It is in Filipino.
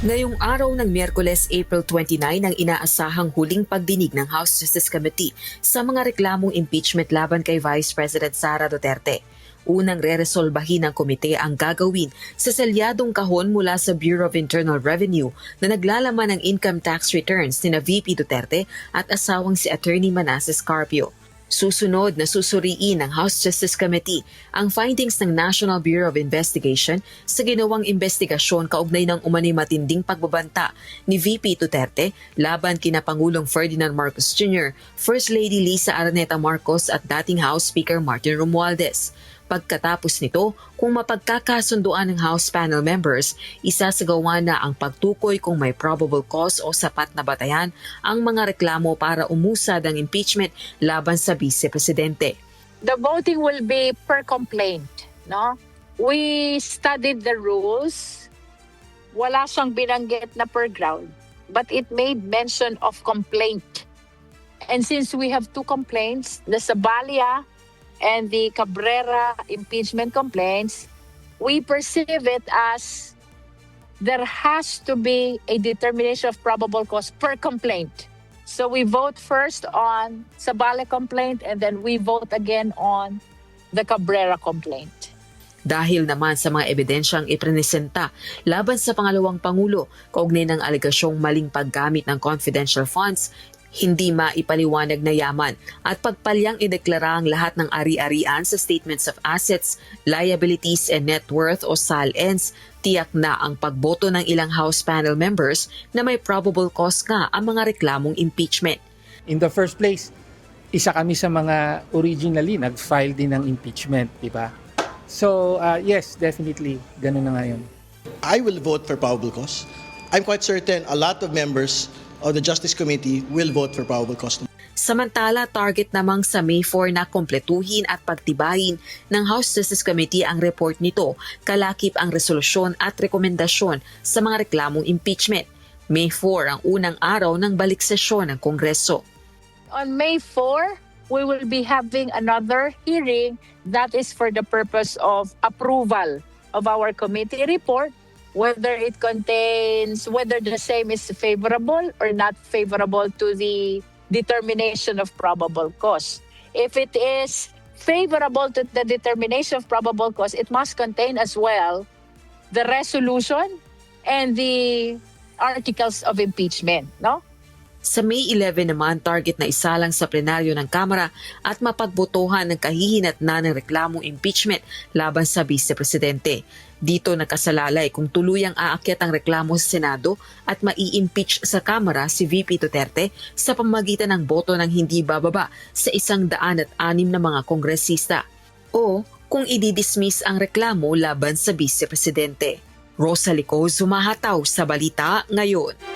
Ngayong araw ng Miyerkules, April 29 ang inaasahang huling pagdinig ng House Justice Committee sa mga reklamong impeachment laban kay Vice President Sara Duterte. Unang reresolbahin ng komite ang gagawin sa selyadong kahon mula sa Bureau of Internal Revenue na naglalaman ng income tax returns ni VP Duterte at asawang si Attorney Manasseh Carpio. Susunod na susuriin ng House Justice Committee ang findings ng National Bureau of Investigation sa ginawang investigasyon kaugnay ng umano'y matinding pagbabanta ni VP Duterte laban kina Pangulong Ferdinand Marcos Jr., First Lady Lisa Araneta Marcos at dating House Speaker Martin Romualdez. Pagkatapos nito, kung mapagkakasunduan ng House panel members, isasagawa na ang pagtukoy kung may probable cause o sapat na batayan ang mga reklamo para umusad ang impeachment laban sa Vice Presidente. The voting will be per complaint, no? We studied the rules. Wala siyang binanggit na per ground, but it made mention of complaint. And since we have two complaints, the Sabalia and the Cabrera impeachment complaints, we perceive it as there has to be a determination of probable cause per complaint. So we vote first on Sabalia complaint and then we vote again on the Cabrera complaint. Dahil naman sa mga ebidensyang iprenesenta laban sa pangalawang Pangulo, kaugnay ng alegasyong maling paggamit ng confidential funds, hindi maipaliwanag na yaman at pagpalyang ideklara ang lahat ng ari-arian sa Statements of Assets, Liabilities and Net Worth o SALNs, tiyak na ang pagboto ng ilang House panel members na may probable cause nga ang mga reklamong impeachment. In the first place, isa kami sa mga originally nag-file din ng impeachment, di ba? So, yes, definitely, ganun na nga yun. I will vote for probable cause. I'm quite certain a lot of members of the Justice Committee will vote for probable cause. Samantala, target namang sa May 4 na kompletuhin at pagtibayin ng House Justice Committee ang report nito, kalakip ang resolusyon at rekomendasyon sa mga reklamong impeachment. May 4 ang unang araw ng balik sesyon ng Kongreso. On May 4, we will be having another hearing that is for the purpose of approval of our committee report, whether the same is favorable or not favorable to the determination of probable cause. If it is favorable to the determination of probable cause, it must contain as well the resolution and the articles of impeachment, no? Sa May 11 naman, target na isalang sa plenaryo ng Kamara at mapagbotohan ng kahihinatnan ng reklamong impeachment laban sa Vice Presidente. Dito nakasalalay kung tuluyang aakyat ang reklamo sa Senado at mai-impeach sa Kamara si VP Duterte sa pamamagitan ng boto ng hindi bababa sa 106 na mga kongresista. O kung ididismiss ang reklamo laban sa Vice Presidente. Rosa Lico, Zumahataw sa Balita Ngayon.